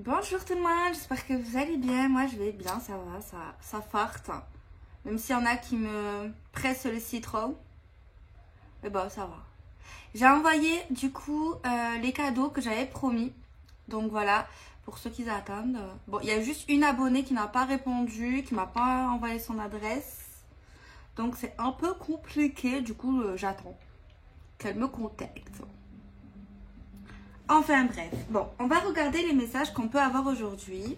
Bonjour tout le monde, j'espère que vous allez bien. Moi je vais bien, ça va, ça farte. Même s'il y en a qui me pressent le citron. Mais bon, ça va. J'ai envoyé du coup les cadeaux que j'avais promis. Donc voilà, pour ceux qui attendent. Bon, il y a juste une abonnée qui n'a pas répondu, qui m'a pas envoyé son adresse. Donc c'est un peu compliqué, du coup j'attends qu'elle me contacte. Enfin bref, bon, on va regarder les messages qu'on peut avoir aujourd'hui.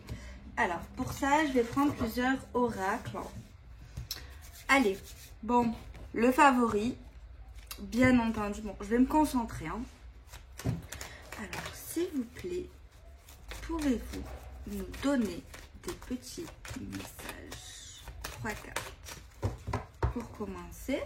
Alors, pour ça, je vais prendre plusieurs oracles. Allez, bon, le favori, bien entendu. Bon, je vais me concentrer. Hein. Alors, s'il vous plaît, pouvez-vous nous donner des petits messages? 3 cartes. Pour commencer.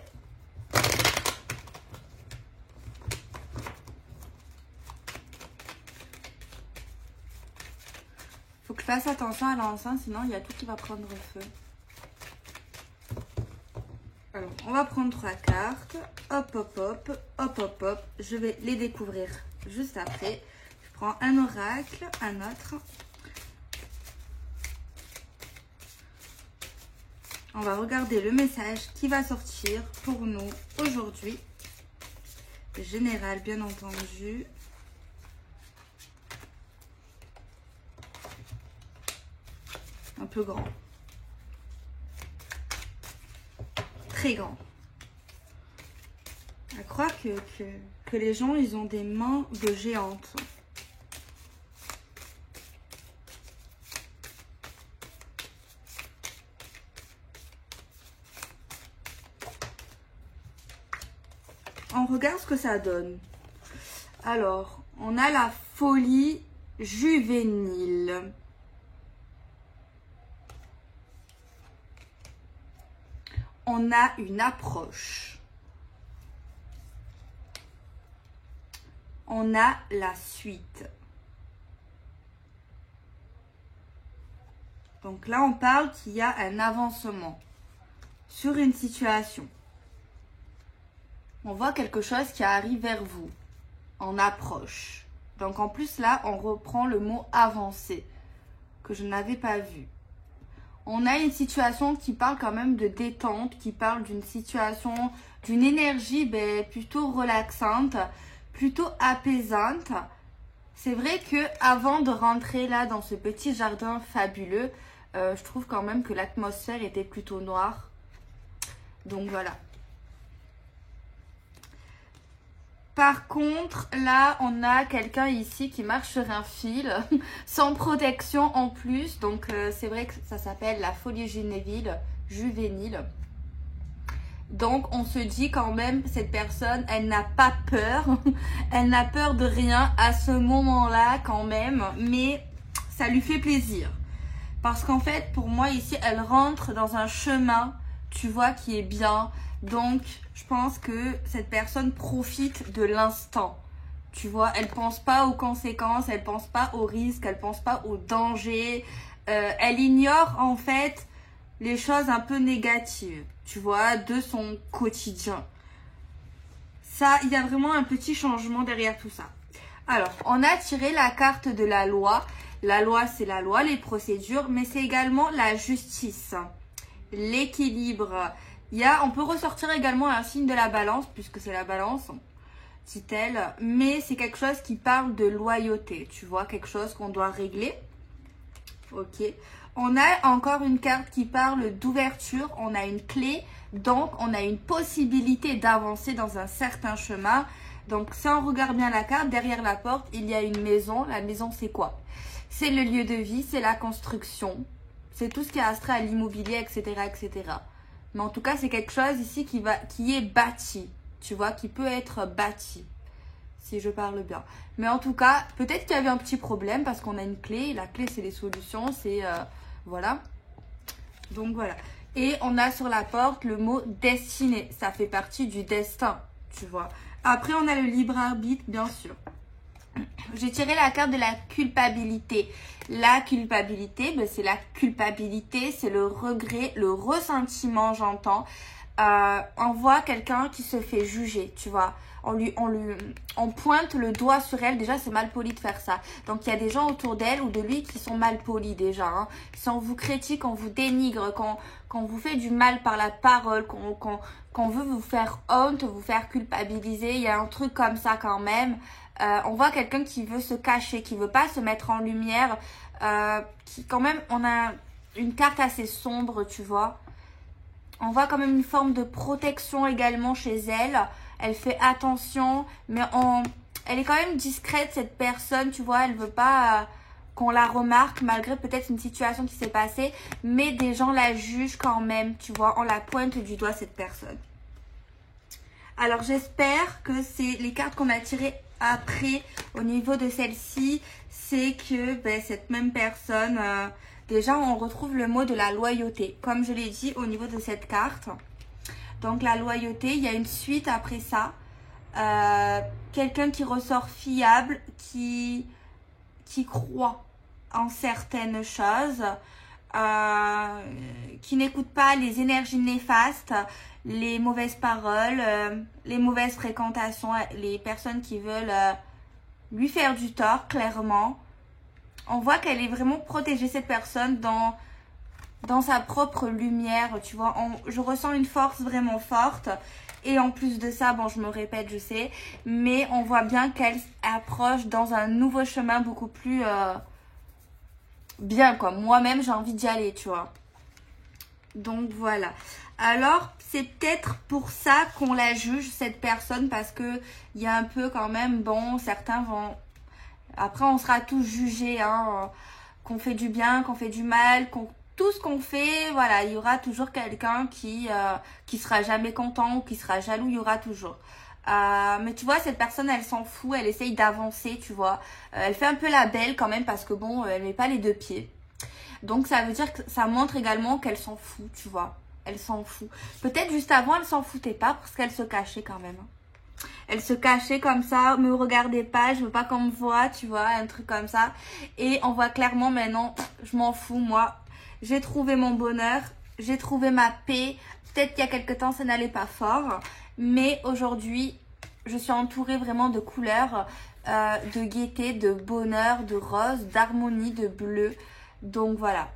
Faut que je fasse attention à l'enceinte, sinon il y a tout qui va prendre feu. Alors, on va prendre 3 cartes. Hop, hop, hop, hop, hop, hop. Je vais les découvrir juste après. Je prends un oracle, un autre. On va regarder le message qui va sortir pour nous aujourd'hui. Général, bien entendu. Un peu grand. Très grand. Je crois que les gens, ils ont des mains de géantes. On regarde ce que ça donne. Alors, on a la folie juvénile. On a une approche. On a la suite. Donc là, on parle qu'il y a un avancement sur une situation. On voit quelque chose qui arrive vers vous, en approche. Donc en plus là, on reprend le mot avancer, que je n'avais pas vu. On a une situation qui parle quand même de détente, qui parle d'une situation, d'une énergie plutôt relaxante, plutôt apaisante. C'est vrai que avant de rentrer là dans ce petit jardin fabuleux, je trouve quand même que l'atmosphère était plutôt noire. Donc voilà. Par contre, là, on a quelqu'un ici qui marche sur un fil, sans protection en plus. Donc, c'est vrai que ça s'appelle la folie juvénile. Donc, on se dit quand même, cette personne, elle n'a pas peur. Elle n'a peur de rien à ce moment-là quand même. Mais ça lui fait plaisir. Parce qu'en fait, pour moi, ici, elle rentre dans un chemin, tu vois, qui est bien. Donc, je pense que cette personne profite de l'instant. Tu vois, elle pense pas aux conséquences, elle pense pas aux risques, elle pense pas aux dangers. Elle ignore en fait les choses un peu négatives, tu vois, de son quotidien. Ça, il y a vraiment un petit changement derrière tout ça. Alors, on a tiré la carte de la loi. La loi, c'est la loi, les procédures, mais c'est également la justice, l'équilibre. On peut ressortir également un signe de la balance, puisque c'est la balance, dit-elle. Mais c'est quelque chose qui parle de loyauté, tu vois, quelque chose qu'on doit régler. Ok. On a encore une carte qui parle d'ouverture, on a une clé, donc on a une possibilité d'avancer dans un certain chemin. Donc si on regarde bien la carte, derrière la porte, il y a une maison. La maison, c'est quoi? C'est le lieu de vie, c'est la construction, c'est tout ce qui est astrait à l'immobilier, etc., etc. Mais en tout cas, c'est quelque chose ici qui est bâti, tu vois, qui peut être bâti, si je parle bien. Mais en tout cas, peut-être qu'il y avait un petit problème parce qu'on a une clé. La clé, c'est les solutions, c'est... voilà. Donc, voilà. Et on a sur la porte le mot destinée. Ça fait partie du destin, tu vois. Après, on a le libre arbitre, bien sûr. J'ai tiré la carte de la culpabilité. La culpabilité, c'est la culpabilité, c'est le regret, le ressentiment, j'entends. on voit quelqu'un qui se fait juger, tu vois. On pointe le doigt sur elle. Déjà, c'est mal poli de faire ça. Donc, il y a des gens autour d'elle ou de lui qui sont mal polis déjà. Hein. Si on vous critique, on vous dénigre, quand on vous fait du mal par la parole, qu'on veut vous faire honte, vous faire culpabiliser, il y a un truc comme ça quand même. On voit quelqu'un qui veut se cacher, qui veut pas se mettre en lumière. Qui quand même, on a une carte assez sombre, tu vois. On voit quand même une forme de protection également chez elle. Elle fait attention, mais elle est quand même discrète, cette personne, tu vois. Elle veut pas qu'on la remarque, malgré peut-être une situation qui s'est passée. Mais des gens la jugent quand même, tu vois. On la pointe du doigt, cette personne. Alors, j'espère que c'est les cartes qu'on a tirées après, au niveau de celle-ci. C'est que cette même personne... déjà, on retrouve le mot de la loyauté, comme je l'ai dit au niveau de cette carte. Donc, la loyauté, il y a une suite après ça. Quelqu'un qui ressort fiable, qui croit en certaines choses, qui n'écoute pas les énergies néfastes, les mauvaises paroles, les mauvaises fréquentations, les personnes qui veulent lui faire du tort, clairement. On voit qu'elle est vraiment protégée, cette personne, dans sa propre lumière, tu vois. Je ressens une force vraiment forte. Et en plus de ça, bon, je me répète, je sais. Mais on voit bien qu'elle approche dans un nouveau chemin beaucoup plus bien, quoi. Moi-même, j'ai envie d'y aller, tu vois. Donc, voilà. Alors, c'est peut-être pour ça qu'on la juge, cette personne. Parce que il y a un peu quand même, bon, certains vont... Après, on sera tous jugés, hein, qu'on fait du bien, qu'on fait du mal, tout ce qu'on fait, voilà, il y aura toujours quelqu'un qui sera jamais content ou qui sera jaloux, il y aura toujours. Mais tu vois, cette personne, elle s'en fout, elle essaye d'avancer, tu vois. Elle fait un peu la belle quand même parce que bon, elle met pas les deux pieds. Donc, ça veut dire que ça montre également qu'elle s'en fout, tu vois. Elle s'en fout. Peut-être juste avant, elle s'en foutait pas parce qu'elle se cachait quand même. Elle se cachait comme ça, me regardez pas, je veux pas qu'on me voit, tu vois, un truc comme ça. Et on voit clairement maintenant, je m'en fous, moi. J'ai trouvé mon bonheur, j'ai trouvé ma paix. Peut-être qu'il y a quelque temps, ça n'allait pas fort. Mais aujourd'hui, je suis entourée vraiment de couleurs, de gaieté, de bonheur, de rose, d'harmonie, de bleu. Donc voilà.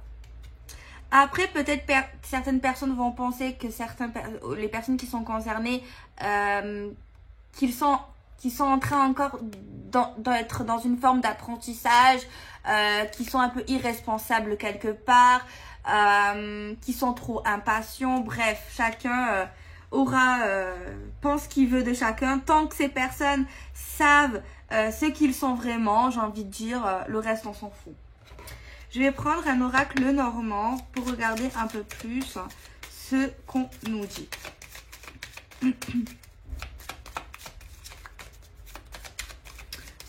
Après, peut-être certaines personnes vont penser que les personnes qui sont concernées... qui sont en train encore d'être dans une forme d'apprentissage, qui sont un peu irresponsables quelque part, qui sont trop impatients. Bref, chacun pense qu'il veut de chacun. Tant que ces personnes savent ce qu'ils sont vraiment, j'ai envie de dire, le reste on s'en fout. Je vais prendre un oracle normand pour regarder un peu plus ce qu'on nous dit.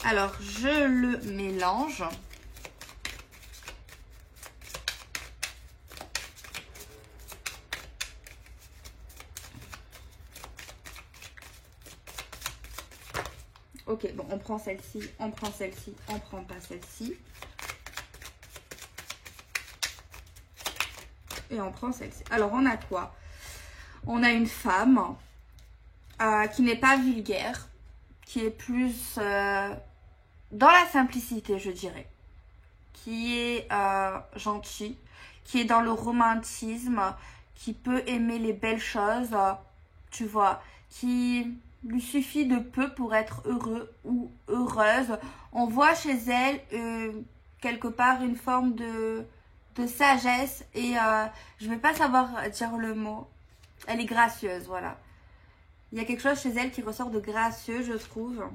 Alors, je le mélange. Ok, bon, on prend celle-ci, on prend celle-ci, on prend pas celle-ci. Et on prend celle-ci. Alors, on a quoi? On a une femme qui n'est pas vulgaire, qui est plus... dans la simplicité, je dirais, qui est gentil, qui est dans le romantisme, qui peut aimer les belles choses, tu vois, qui lui suffit de peu pour être heureux ou heureuse. On voit chez elle quelque part une forme de sagesse et je ne vais pas savoir dire le mot. Elle est gracieuse, voilà. Il y a quelque chose chez elle qui ressort de gracieux, je trouve.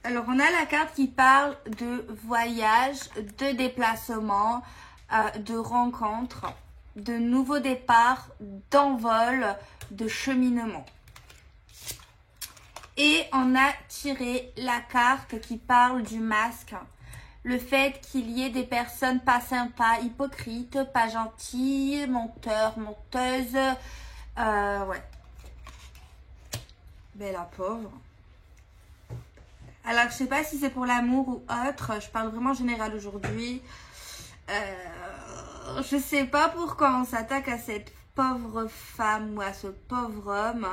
Alors, on a la carte qui parle de voyage, de déplacement, de rencontre, de nouveaux départs, d'envol, de cheminement. Et on a tiré la carte qui parle du masque. Le fait qu'il y ait des personnes pas sympas, hypocrites, pas gentilles, menteurs, menteuses. Ouais. Ben la pauvre. Alors, je sais pas si c'est pour l'amour ou autre. Je parle vraiment général aujourd'hui. Je sais pas pourquoi on s'attaque à cette pauvre femme ou à ce pauvre homme.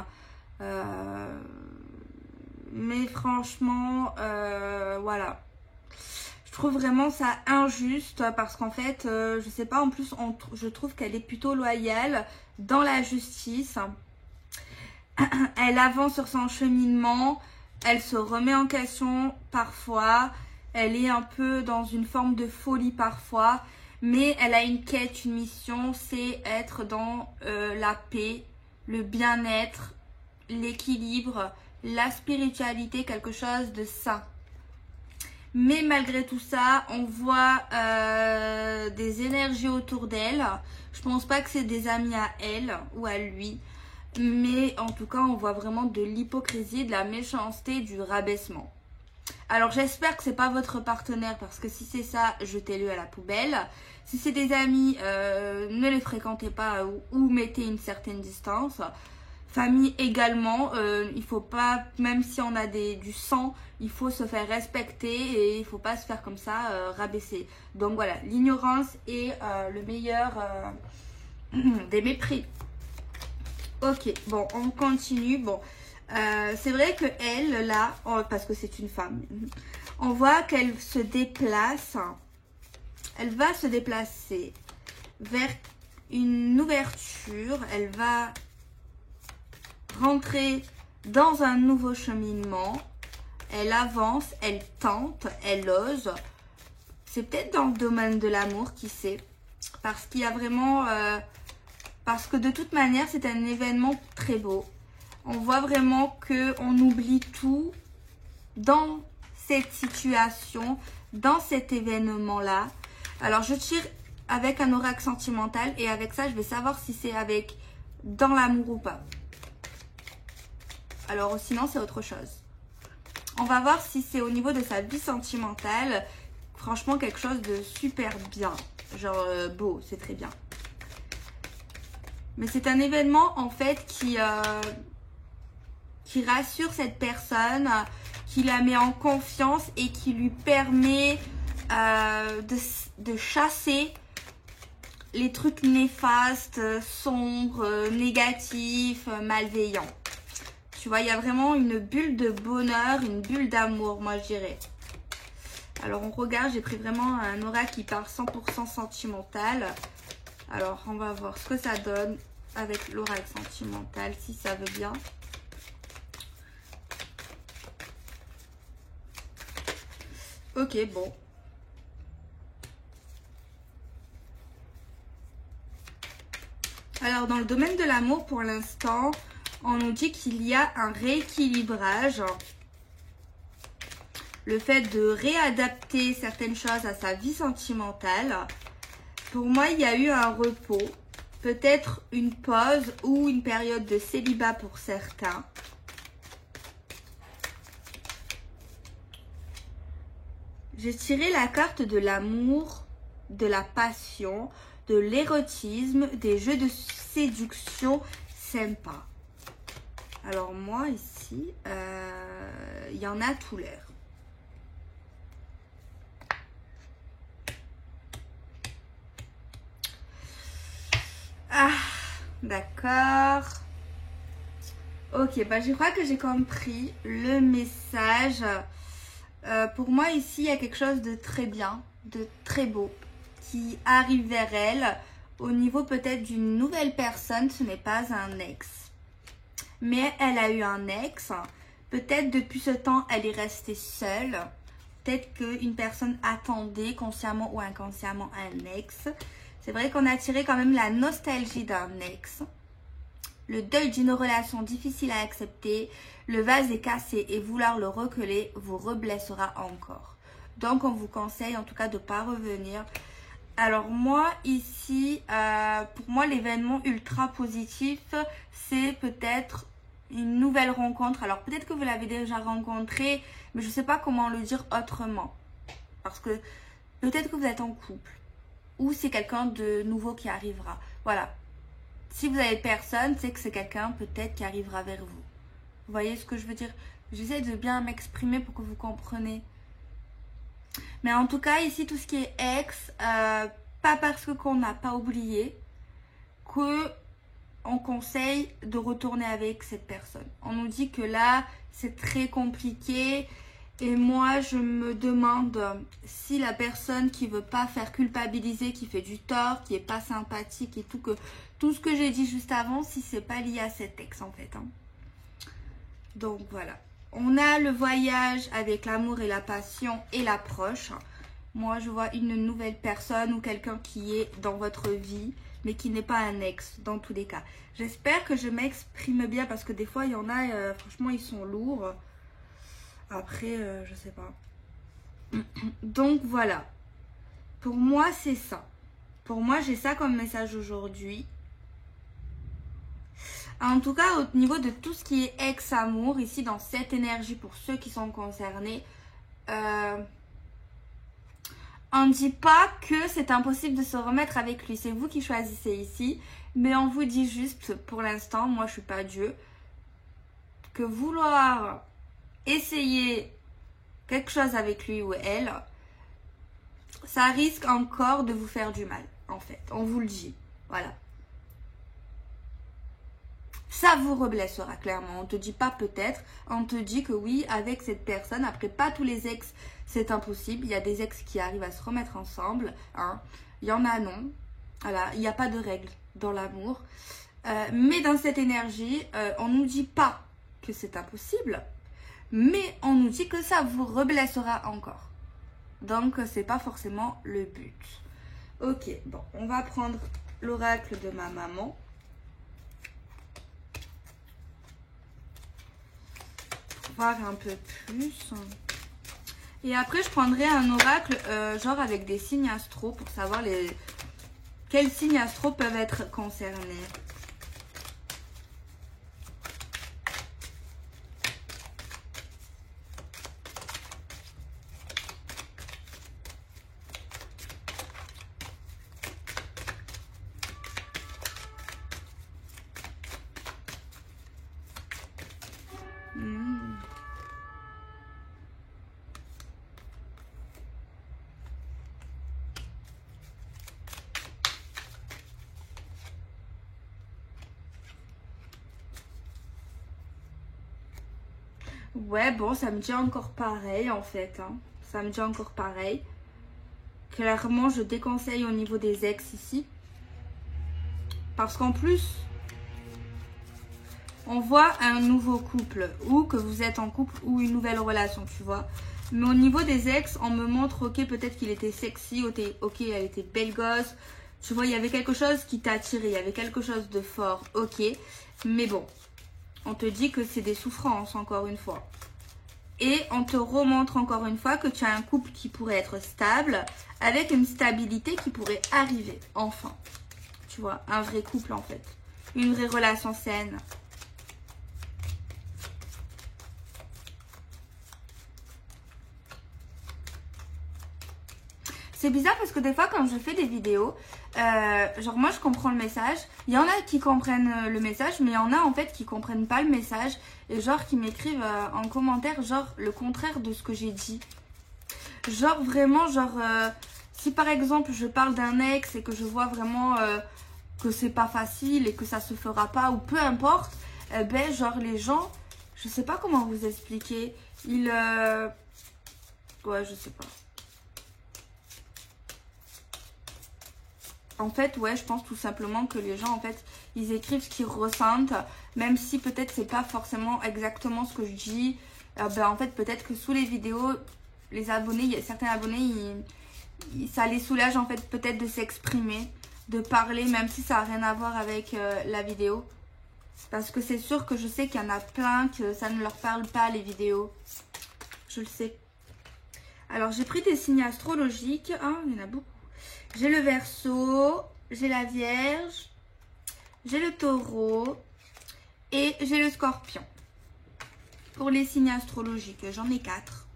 Mais franchement, voilà. Je trouve vraiment ça injuste parce qu'en fait, je sais pas, en plus, je trouve qu'elle est plutôt loyale dans la justice. Elle avance sur son cheminement, elle se remet en question parfois, elle est un peu dans une forme de folie parfois, mais elle a une quête, une mission, c'est être dans la paix, le bien-être, l'équilibre, la spiritualité, quelque chose de sain. Mais malgré tout ça, on voit des énergies autour d'elle. Je pense pas que c'est des amis à elle ou à lui. Mais en tout cas, on voit vraiment de l'hypocrisie, de la méchanceté, du rabaissement. Alors j'espère que c'est pas votre partenaire parce que si c'est ça, jetez-le à la poubelle. Si c'est des amis, ne les fréquentez pas ou mettez une certaine distance. Famille également, il faut pas, même si on a du sang, il faut se faire respecter et il faut pas se faire comme ça rabaisser. Donc voilà, l'ignorance est le meilleur des mépris. Ok, bon, on continue. Bon, c'est vrai que elle, là, parce que c'est une femme, on voit qu'elle se déplace. Elle va se déplacer vers une ouverture. Elle va rentrer dans un nouveau cheminement. Elle avance, elle tente, elle ose. C'est peut-être dans le domaine de l'amour, qui sait. Parce qu'il y a vraiment... parce que de toute manière, c'est un événement très beau. On voit vraiment qu'on oublie tout dans cette situation, dans cet événement-là. Alors, je tire avec un oracle sentimental et avec ça, je vais savoir si c'est avec dans l'amour ou pas. Alors, sinon, c'est autre chose. On va voir si c'est au niveau de sa vie sentimentale. Franchement, quelque chose de super bien. Genre beau, c'est très bien. Mais c'est un événement, en fait, qui rassure cette personne, qui la met en confiance et qui lui permet de chasser les trucs néfastes, sombres, négatifs, malveillants. Tu vois, il y a vraiment une bulle de bonheur, une bulle d'amour, moi je dirais. Alors on regarde, j'ai pris vraiment un oracle qui parle 100% sentimental. Alors on va voir ce que ça donne avec l'oracle sentimental, si ça veut bien. Ok, bon. Alors dans le domaine de l'amour pour l'instant, on nous dit qu'il y a un rééquilibrage. Le fait de réadapter certaines choses à sa vie sentimentale. Pour moi, il y a eu un repos. Peut-être une pause ou une période de célibat pour certains. J'ai tiré la carte de l'amour, de la passion, de l'érotisme, des jeux de séduction sympas. Alors moi ici, il y en a tout l'air. Ah, d'accord. Ok, bah je crois que j'ai compris le message. Pour moi ici, il y a quelque chose de très bien, de très beau qui arrive vers elle. Au niveau peut-être d'une nouvelle personne, ce n'est pas un ex. Mais elle a eu un ex. Peut-être depuis ce temps, elle est restée seule. Peut-être qu'une personne attendait consciemment ou inconsciemment un ex. C'est vrai qu'on a tiré quand même la nostalgie d'un ex. Le deuil d'une relation difficile à accepter. Le vase est cassé et vouloir le recoller vous reblessera encore. Donc on vous conseille en tout cas de ne pas revenir. Alors moi ici, pour moi l'événement ultra positif, c'est peut-être une nouvelle rencontre. Alors peut-être que vous l'avez déjà rencontré, mais je ne sais pas comment le dire autrement. Parce que peut-être que vous êtes en couple. Ou c'est quelqu'un de nouveau qui arrivera. Voilà. Si vous avez personne, c'est que c'est quelqu'un peut-être qui arrivera vers vous. Vous voyez ce que je veux dire? J'essaie de bien m'exprimer pour que vous compreniez. Mais en tout cas, ici, tout ce qui est ex, pas parce qu'on n'a pas oublié, que on conseille de retourner avec cette personne. On nous dit que là, c'est très compliqué. Et moi, je me demande si la personne qui veut pas faire culpabiliser, qui fait du tort, qui est pas sympathique et tout ce que j'ai dit juste avant, si c'est pas lié à cet ex en fait. Hein. Donc voilà. On a le voyage avec l'amour et la passion et l'approche. Moi, je vois une nouvelle personne ou quelqu'un qui est dans votre vie, mais qui n'est pas un ex dans tous les cas. J'espère que je m'exprime bien parce que des fois, il y en a, franchement, ils sont lourds. Après, je sais pas. Donc voilà. Pour moi, c'est ça. Pour moi, j'ai ça comme message aujourd'hui. En tout cas, au niveau de tout ce qui est ex-amour, ici dans cette énergie, pour ceux qui sont concernés, on ne dit pas que c'est impossible de se remettre avec lui. C'est vous qui choisissez ici. Mais on vous dit juste, pour l'instant, moi je suis pas Dieu, que vouloir essayer quelque chose avec lui ou elle, ça risque encore de vous faire du mal, en fait. On vous le dit. Voilà. Ça vous reblessera clairement. On te dit pas peut-être, on te dit que oui, avec cette personne, après pas tous les ex, c'est impossible. Il y a des ex qui arrivent à se remettre ensemble. Hein. Il y en a non. Voilà, il n'y a pas de règle dans l'amour. Mais dans cette énergie, on nous dit pas que c'est impossible, mais on nous dit que ça vous reblessera encore. Donc, c'est pas forcément le but. Ok, bon, on va prendre l'oracle de ma maman. Voir un peu plus. Et après, je prendrai un oracle genre avec des signes astro pour savoir quels signes astro peuvent être concernés. Ouais, bon, ça me dit encore pareil en fait. Hein. Ça me dit encore pareil. Clairement, je déconseille au niveau des ex ici. Parce qu'en plus, on voit un nouveau couple. Ou que vous êtes en couple ou une nouvelle relation, tu vois. Mais au niveau des ex, on me montre, ok, peut-être qu'il était sexy, ok, elle était belle gosse. Tu vois, il y avait quelque chose qui t'a attiré, il y avait quelque chose de fort, ok. Mais bon, on te dit que c'est des souffrances, encore une fois. Et on te remontre encore une fois que tu as un couple qui pourrait être stable, avec une stabilité qui pourrait arriver, enfin. Tu vois, un vrai couple en fait. Une vraie relation saine. C'est bizarre parce que des fois quand je fais des vidéos, genre moi je comprends le message. Il y en a qui comprennent le message, mais il y en a en fait qui comprennent pas le message. Et genre qui m'écrivent en commentaire genre le contraire de ce que j'ai dit. Genre vraiment genre si par exemple je parle d'un ex et que je vois vraiment que c'est pas facile et que ça se fera pas ou peu importe, ben genre les gens, je sais pas comment vous expliquer, ils ouais je sais pas. En fait, ouais, je pense tout simplement que les gens, en fait, ils écrivent ce qu'ils ressentent, même si peut-être c'est pas forcément exactement ce que je dis. Ben, en fait, peut-être que sous les vidéos, les abonnés, il y a certains abonnés, ça les soulage, en fait, peut-être de s'exprimer, de parler, même si ça n'a rien à voir avec la vidéo. Parce que c'est sûr que je sais qu'il y en a plein que ça ne leur parle pas, les vidéos. Je le sais. Alors, j'ai pris des signes astrologiques. Ah, il y en a beaucoup. J'ai le Verseau, j'ai la Vierge, j'ai le Taureau et j'ai le Scorpion. Pour les signes astrologiques, j'en ai 4.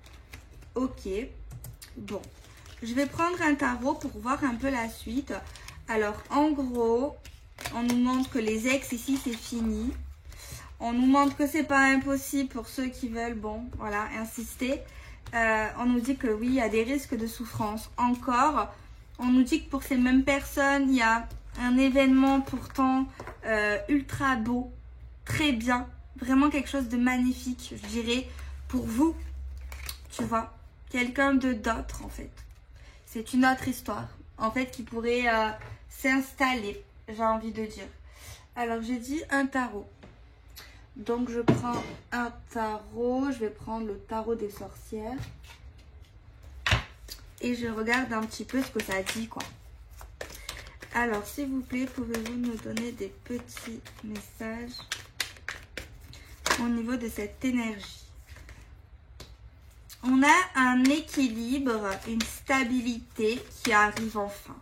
Ok. Bon, je vais prendre un tarot pour voir un peu la suite. Alors, en gros, on nous montre que les ex ici, c'est fini. On nous montre que c'est pas impossible pour ceux qui veulent, bon, voilà, insister. On nous dit que oui, il y a des risques de souffrance encore. On nous dit que pour ces mêmes personnes, il y a Un événement pourtant ultra beau, très bien. Vraiment quelque chose de magnifique, je dirais, pour vous. Tu vois, quelqu'un d'autre en fait. C'est une autre histoire, en fait, qui pourrait s'installer, j'ai envie de dire. Alors, j'ai dit un tarot. Donc, je prends un tarot. Je vais prendre le tarot des sorcières. Et je regarde un petit peu ce que ça dit, quoi. Alors, s'il vous plaît, pouvez-vous nous donner des petits messages au niveau de cette énergie? On a un équilibre, une stabilité qui arrive enfin,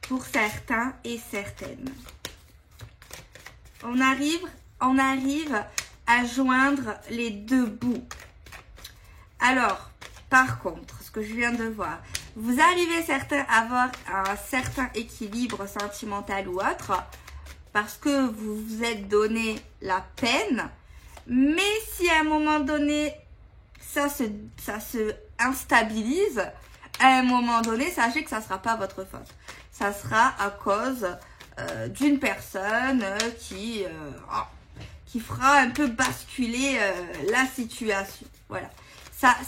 pour certains et certaines. On arrive à joindre les deux bouts. Alors, par contre, ce que je viens de voir, vous arrivez certains à avoir un certain équilibre sentimental ou autre, parce que vous vous êtes donné la peine, mais si à un moment donné, ça se instabilise, à un moment donné, sachez que ça ne sera pas votre faute. Ça sera à cause d'une personne qui fera un peu basculer la situation. Voilà.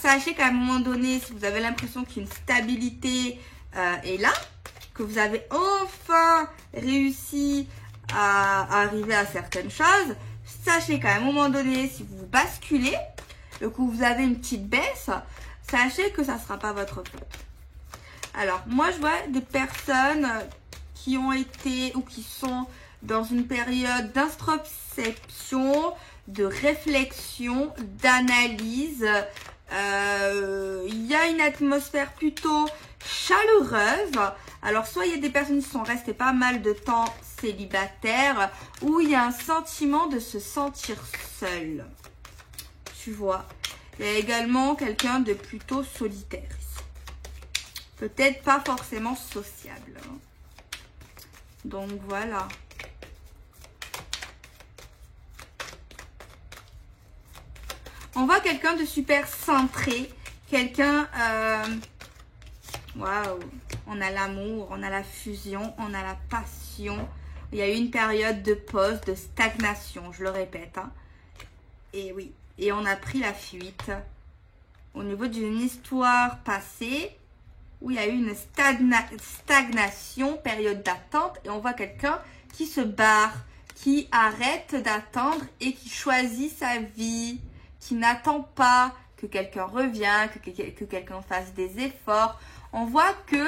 Sachez qu'à un moment donné, si vous avez l'impression qu'une stabilité est là, que vous avez enfin réussi à arriver à certaines choses, sachez qu'à un moment donné, si vous basculez, que vous avez une petite baisse, sachez que ça ne sera pas votre faute. Alors, moi, je vois des personnes qui ont été ou qui sont dans une période d'introspection, de réflexion, d'analyse. Il y a une atmosphère plutôt chaleureuse. Alors, soit il y a des personnes qui sont restées pas mal de temps célibataires, ou il y a un sentiment de se sentir seul. Tu vois, il y a également quelqu'un de plutôt solitaire ici. Peut-être pas forcément sociable. Hein. Donc voilà. On voit quelqu'un de super centré. Quelqu'un... Waouh. On a l'amour, on a la fusion, on a la passion. Il y a eu une période de pause, de stagnation, je le répète. Hein. Et oui. Et on a pris la fuite au niveau d'une histoire passée où il y a eu une stagnation, période d'attente. Et on voit quelqu'un qui se barre, qui arrête d'attendre et qui choisit sa vie, qui n'attend pas que quelqu'un revienne, que quelqu'un fasse des efforts. On voit que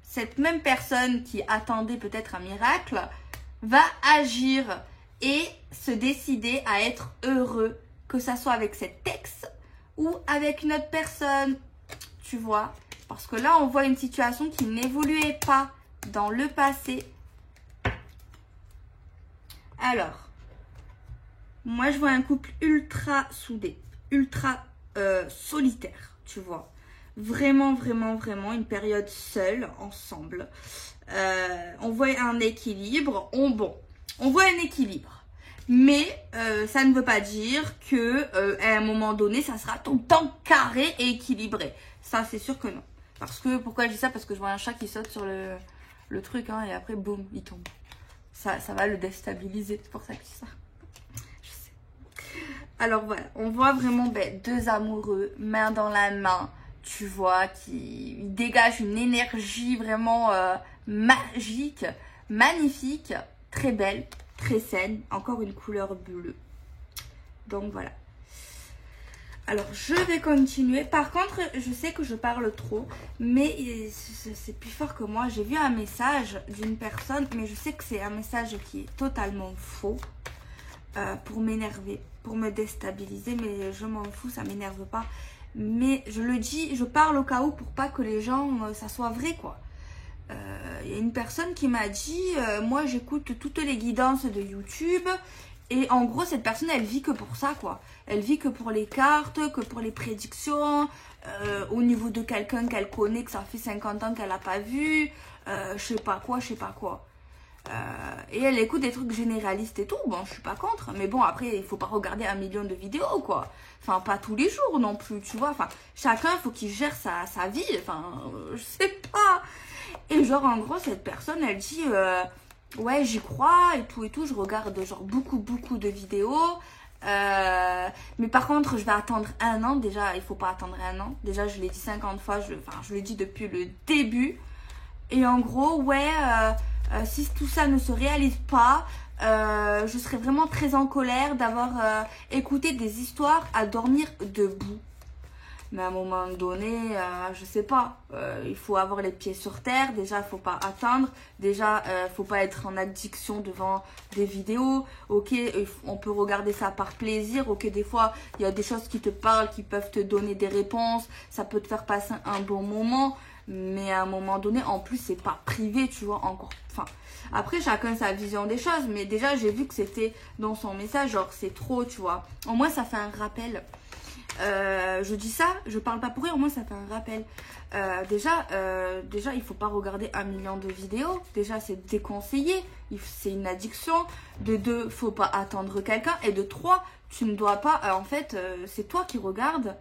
cette même personne qui attendait peut-être un miracle va agir et se décider à être heureux, que ça soit avec cet ex ou avec une autre personne, tu vois. Parce que là, on voit une situation qui n'évoluait pas dans le passé. Alors, moi, je vois un couple ultra soudé, ultra solitaire, tu vois. Vraiment, vraiment, vraiment une période seule, ensemble. On voit un équilibre. On voit un équilibre. Mais ça ne veut pas dire que à un moment donné, ça sera tout le temps carré et équilibré. Ça, c'est sûr que non. Parce que, pourquoi je dis ça? Parce que je vois un chat qui saute sur le truc, hein, et après, boum, il tombe. Ça va le déstabiliser. C'est pour ça que je dis ça. Je sais. Alors voilà, on voit vraiment deux amoureux, main dans la main, tu vois, qui dégagent une énergie vraiment magique, magnifique, très belle. Très saine, encore une couleur bleue. Donc voilà. Alors je vais continuer. Par contre, je sais que je parle trop, mais c'est plus fort que moi. J'ai vu un message d'une personne, mais je sais que c'est un message qui est totalement faux, pour m'énerver, pour me déstabiliser, mais je m'en fous, ça m'énerve pas. Mais je le dis, je parle au cas où pour pas que les gens, ça soit vrai quoi. Il y a une personne qui m'a dit moi j'écoute toutes les guidances de YouTube et en gros cette personne elle vit que pour ça quoi, elle vit que pour les cartes, que pour les prédictions, au niveau de quelqu'un qu'elle connaît que ça fait 50 ans qu'elle n'a pas vu, je sais pas quoi. Et elle écoute des trucs généralistes et tout. Bon, je suis pas contre. Mais bon, après, il faut pas regarder 1 million de vidéos, quoi. Enfin, pas tous les jours non plus, tu vois. Enfin, chacun, faut qu'il gère sa vie. Enfin, je sais pas. Et genre, en gros, cette personne, elle dit... ouais, j'y crois et tout. Je regarde genre beaucoup de vidéos. Mais par contre, je vais attendre 1 an. Déjà, il faut pas attendre 1 an. Déjà, je l'ai dit 50 fois. Je l'ai dit depuis le début. Et en gros, ouais, si tout ça ne se réalise pas, je serais vraiment très en colère d'avoir écouté des histoires à dormir debout. Mais à un moment donné, je sais pas, il faut avoir les pieds sur terre. Déjà, il faut pas attendre. Déjà, faut pas être en addiction devant des vidéos. Ok, on peut regarder ça par plaisir. Ok, des fois, il y a des choses qui te parlent, qui peuvent te donner des réponses. Ça peut te faire passer un bon moment. Mais à un moment donné, en plus, c'est pas privé, tu vois, encore. Enfin, après, chacun sa vision des choses. Mais déjà, j'ai vu que c'était dans son message, genre, c'est trop, tu vois. Au moins, ça fait un rappel. Je dis ça, je parle pas pour rien, au moins ça fait un rappel. Déjà, il faut pas regarder 1 million de vidéos. Déjà, c'est déconseillé. C'est une addiction. De 2, faut pas attendre quelqu'un. Et de 3, tu ne dois pas... en fait, c'est toi qui regardes.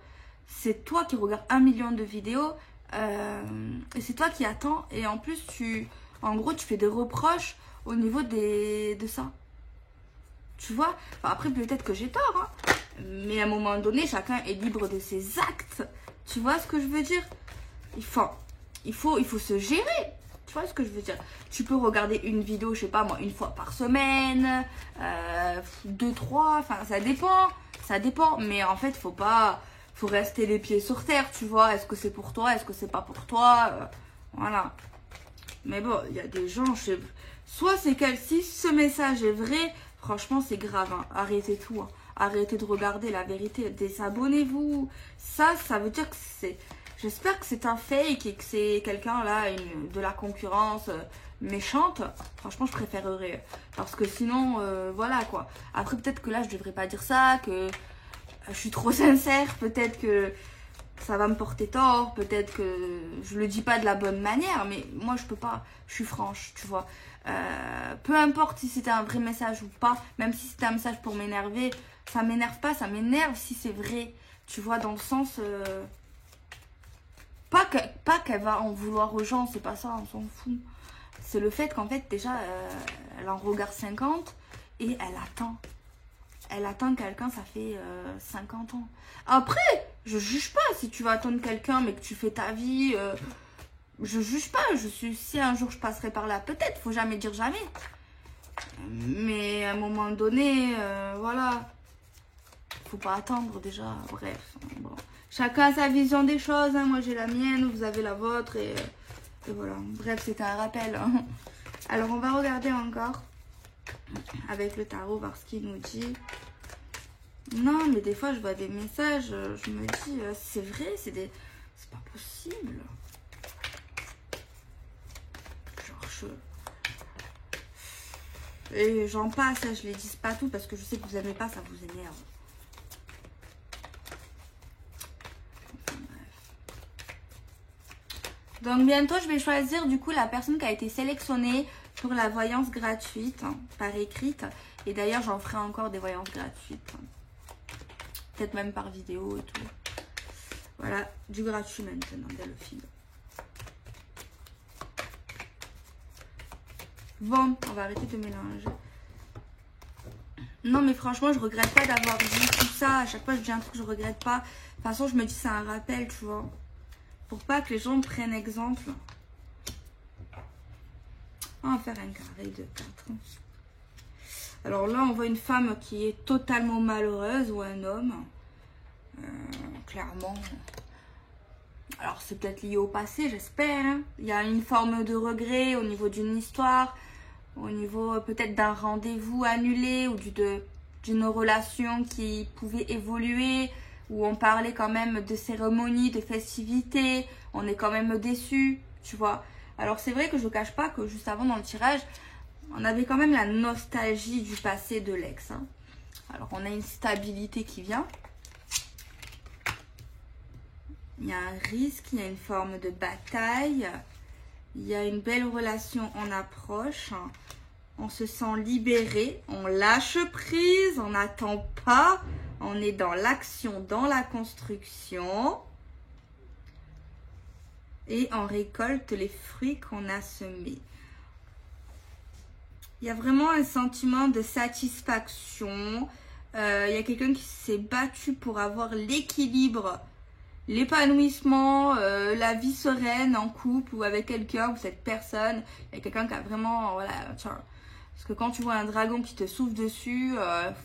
C'est toi qui regardes 1 million de vidéos. Et c'est toi qui attends. Et en plus, en gros, tu fais des reproches au niveau de ça. Tu vois, enfin, après, peut-être que j'ai tort, hein. Mais à un moment donné, chacun est libre de ses actes. Tu vois ce que je veux dire? Il faut se gérer. Tu vois ce que je veux dire? Tu peux regarder une vidéo, je sais pas moi, 1 fois par semaine, 2, 3, enfin ça dépend. Ça dépend. Mais en fait, faut rester les pieds sur terre, tu vois. Est-ce que c'est pour toi? Est-ce que c'est pas pour toi? Voilà. Mais bon, il y a des gens, soit c'est si ce message est vrai, franchement c'est grave, hein. Arrêtez tout, hein. Arrêtez de regarder la vérité, désabonnez-vous. Ça veut dire que c'est... J'espère que c'est un fake et que c'est quelqu'un là, de la concurrence méchante. Franchement, je préférerais. Parce que sinon, voilà quoi. Après, peut-être que là, je devrais pas dire ça, que je suis trop sincère. Peut-être que ça va me porter tort. Peut-être que je le dis pas de la bonne manière. Mais moi, je peux pas. Je suis franche, tu vois. Peu importe si c'était un vrai message ou pas. Même si c'était un message pour m'énerver. Ça m'énerve pas, ça m'énerve si c'est vrai. Tu vois, dans le sens... pas qu'elle va en vouloir aux gens, c'est pas ça, on s'en fout. C'est le fait qu'en fait, déjà, elle en regarde 50 et elle attend. Elle attend quelqu'un, ça fait 50 ans. Après, je juge pas si tu vas attendre quelqu'un mais que tu fais ta vie. Je juge pas. Si un jour je passerai par là, peut-être, faut jamais dire jamais. Mais à un moment donné, voilà. Faut pas attendre déjà, bref. Bon. Chacun a sa vision des choses, hein. Moi j'ai la mienne, vous avez la vôtre et voilà. Bref, c'était un rappel, hein. Alors on va regarder encore avec le tarot, voir ce qu'il nous dit. Non, mais des fois je vois des messages, je me dis, c'est vrai, c'est pas possible. Genre Et j'en passe, je les dis pas tout parce que je sais que vous aimez pas, ça vous énerve. Donc bientôt, je vais choisir du coup la personne qui a été sélectionnée pour la voyance gratuite, hein, par écrite. Et d'ailleurs, j'en ferai encore des voyances gratuites. Hein. Peut-être même par vidéo et tout. Voilà, du gratuit maintenant, Delphine. Bon, on va arrêter de mélanger. Non, mais franchement, je regrette pas d'avoir dit tout ça. À chaque fois, je dis un truc que je regrette pas. De toute façon, je me dis c'est un rappel, tu vois. Pour pas que les gens prennent exemple. On va faire un carré de 4. Alors là, on voit une femme qui est totalement malheureuse ou un homme. Clairement. Alors, c'est peut-être lié au passé, j'espère. Hein. Il y a une forme de regret au niveau d'une histoire. Au niveau peut-être d'un rendez-vous annulé ou d'une relation qui pouvait évoluer. Où on parlait quand même de cérémonies, de festivités, on est quand même déçus, tu vois. Alors c'est vrai que je ne cache pas que juste avant dans le tirage, on avait quand même la nostalgie du passé de l'ex. Hein. Alors on a une stabilité qui vient. Il y a un risque, il y a une forme de bataille. Il y a une belle relation en approche. On se sent libéré, on lâche prise, on n'attend pas, on est dans l'action, dans la construction. Et on récolte les fruits qu'on a semés. Il y a vraiment un sentiment de satisfaction. Il y a quelqu'un qui s'est battu pour avoir l'équilibre, l'épanouissement, la vie sereine en couple ou avec quelqu'un ou cette personne. Il y a quelqu'un qui a vraiment... Voilà, parce que quand tu vois un dragon qui te souffle dessus,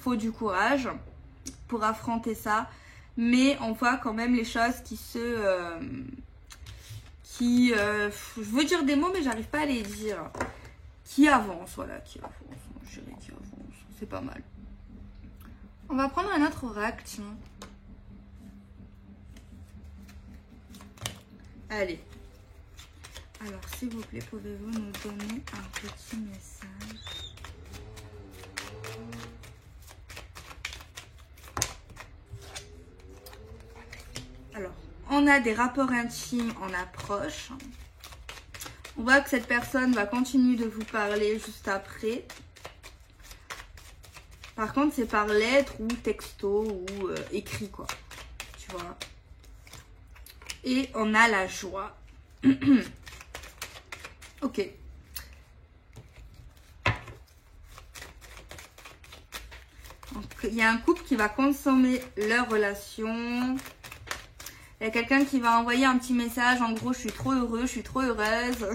faut du courage pour affronter ça. Mais on voit quand même les choses qui se... je veux dire des mots mais j'arrive pas à les dire, qui avance, voilà, qui avance, je dirais qui avance, c'est pas mal. On va prendre un autre oracle, tiens. Allez, alors s'il vous plaît, pouvez-vous nous donner un petit message? Alors, on a des rapports intimes en approche. On voit que cette personne va continuer de vous parler juste après. Par contre, c'est par lettre ou texto ou écrit, quoi. Tu vois. Et on a la joie. Ok. Donc, il y a un couple qui va consommer leur relation. Il y a quelqu'un qui va envoyer un petit message, en gros, je suis trop heureux, je suis trop heureuse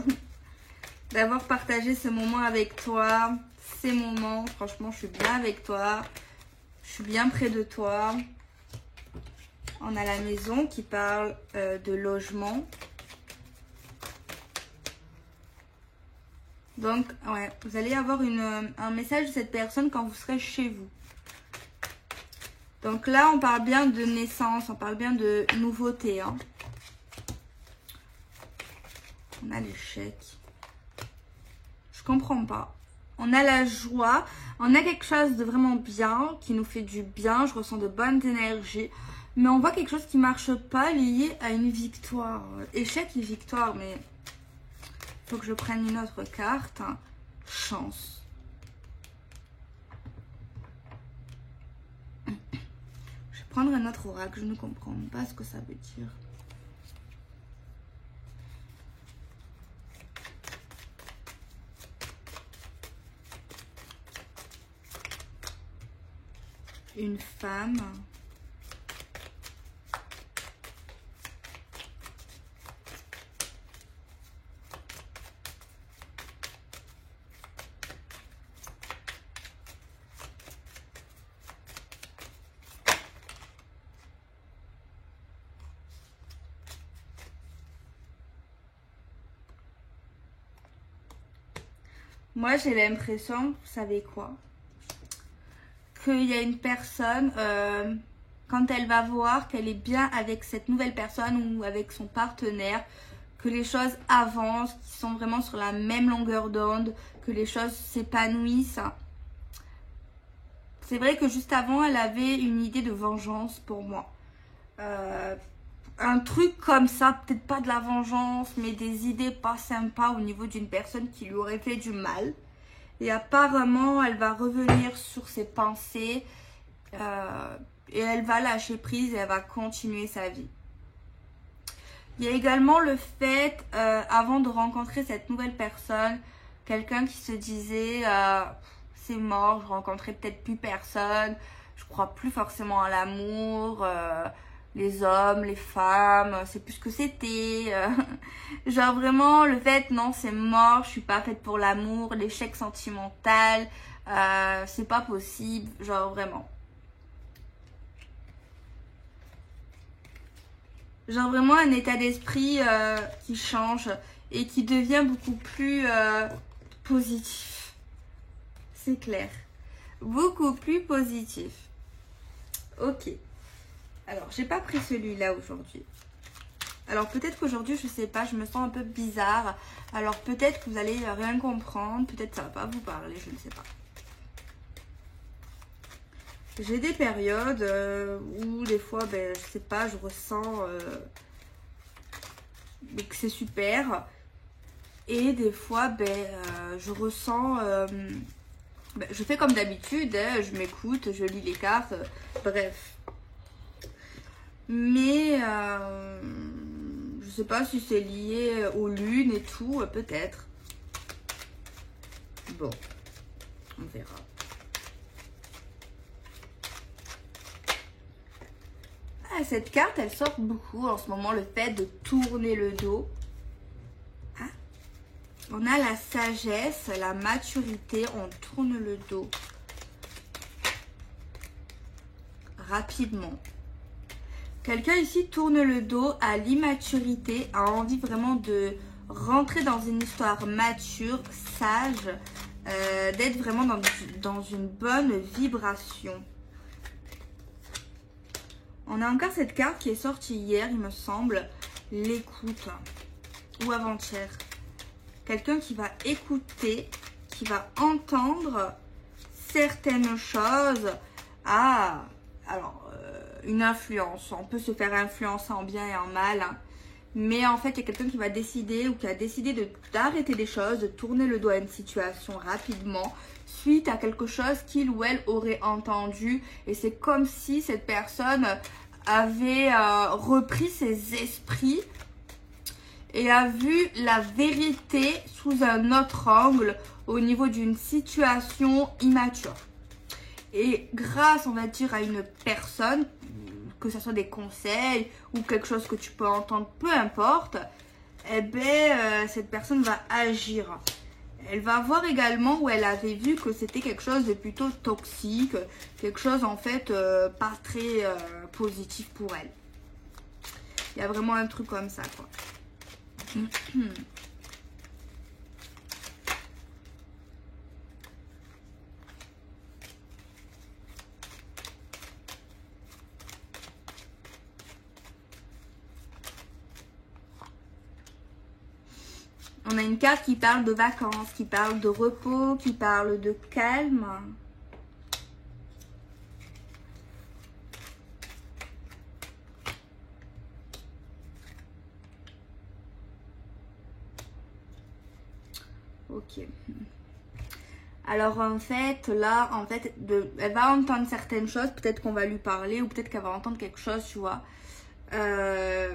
d'avoir partagé ce moment avec toi. Ces moments, franchement, je suis bien avec toi, je suis bien près de toi. On a la maison qui parle de logement. Donc, ouais, vous allez avoir un message de cette personne quand vous serez chez vous. Donc là, on parle bien de naissance, on parle bien de nouveauté. Hein. On a l'échec. Je comprends pas. On a la joie. On a quelque chose de vraiment bien, qui nous fait du bien. Je ressens de bonnes énergies. Mais on voit quelque chose qui marche pas lié à une victoire. Échec et victoire, mais il faut que je prenne une autre carte. Hein. Chance. Prendre un autre oracle, je ne comprends pas ce que ça veut dire. Une femme. Moi, j'ai l'impression, vous savez quoi? Qu'il y a une personne, quand elle va voir qu'elle est bien avec cette nouvelle personne ou avec son partenaire, que les choses avancent, qu'ils sont vraiment sur la même longueur d'onde, que les choses s'épanouissent. C'est vrai que juste avant, elle avait une idée de vengeance pour moi. Un truc comme ça, peut-être pas de la vengeance, mais des idées pas sympas au niveau d'une personne qui lui aurait fait du mal. Et apparemment, elle va revenir sur ses pensées et elle va lâcher prise et elle va continuer sa vie. Il y a également le fait, avant de rencontrer cette nouvelle personne, quelqu'un qui se disait c'est mort, je rencontrerai peut-être plus personne, je crois plus forcément à l'amour. Les hommes, les femmes, c'est plus ce que c'était. Genre vraiment, le fait, non, c'est mort, je suis pas faite pour l'amour, l'échec sentimental, c'est pas possible, genre vraiment. Genre vraiment un état d'esprit qui change et qui devient beaucoup plus positif. C'est clair. Beaucoup plus positif. Ok. Alors, j'ai pas pris celui-là aujourd'hui. Alors, peut-être qu'aujourd'hui, je sais pas, je me sens un peu bizarre. Alors, peut-être que vous allez rien comprendre. Peut-être que ça va pas vous parler, je ne sais pas. J'ai des périodes où des fois, ben, je sais pas, je ressens que c'est super. Et des fois, je ressens... je fais comme d'habitude, hein, je m'écoute, je lis les cartes, bref. Mais je sais pas si c'est lié aux lunes et tout, peut-être. Bon, on verra. Ah, cette carte, elle sort beaucoup en ce moment, le fait de tourner le dos. Ah. On a la sagesse, la maturité, on tourne le dos. Rapidement. Quelqu'un ici tourne le dos à l'immaturité, a envie vraiment de rentrer dans une histoire mature, sage, d'être vraiment dans une bonne vibration. On a encore cette carte qui est sortie hier, il me semble, l'écoute, ou avant-hier. Quelqu'un qui va écouter, qui va entendre certaines choses. Ah, alors, une influence. On peut se faire influencer en bien et en mal. Hein. Mais en fait, il y a quelqu'un qui va décider ou qui a décidé d'arrêter des choses, de tourner le dos à une situation rapidement, suite à quelque chose qu'il ou elle aurait entendu. Et c'est comme si cette personne avait repris ses esprits et a vu la vérité sous un autre angle au niveau d'une situation immature. Et grâce, on va dire, à une personne, que ce soit des conseils ou quelque chose que tu peux entendre, peu importe, cette personne va agir. Elle va voir également où elle avait vu que c'était quelque chose de plutôt toxique, quelque chose en fait pas très positif pour elle. Il y a vraiment un truc comme ça, quoi. On a une carte qui parle de vacances, qui parle de repos, qui parle de calme. Ok. Alors en fait, là, elle va entendre certaines choses. Peut-être qu'on va lui parler ou peut-être qu'elle va entendre quelque chose, tu vois,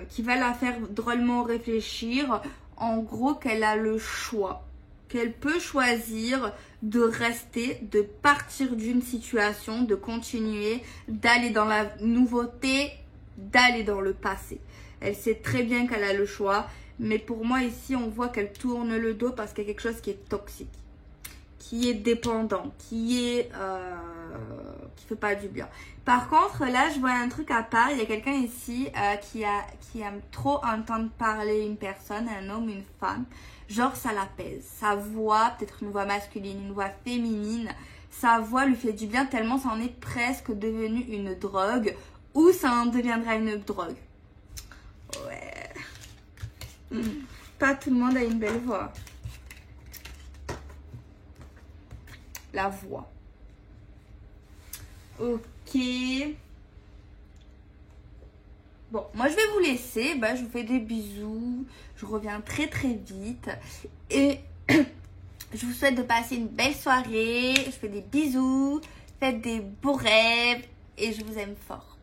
qui va la faire drôlement réfléchir. En gros, qu'elle a le choix, qu'elle peut choisir de rester, de partir d'une situation, de continuer, d'aller dans la nouveauté, d'aller dans le passé. Elle sait très bien qu'elle a le choix, mais pour moi ici, on voit qu'elle tourne le dos parce qu'il y a quelque chose qui est toxique, qui est dépendant, qui fait pas du bien. Par contre, là, je vois un truc à part. Il y a quelqu'un ici qui aime trop entendre parler une personne, un homme, une femme. Genre, ça l'apaise. Sa voix, peut-être une voix masculine, une voix féminine, sa voix lui fait du bien tellement ça en est presque devenu une drogue ou ça en deviendra une drogue. Ouais. Pas tout le monde a une belle voix. La voix. Ok. Bon, moi je vais vous laisser. Je vous fais des bisous. Je reviens très très vite. Et je vous souhaite de passer une belle soirée. Je fais des bisous. Faites des beaux rêves. Et je vous aime fort.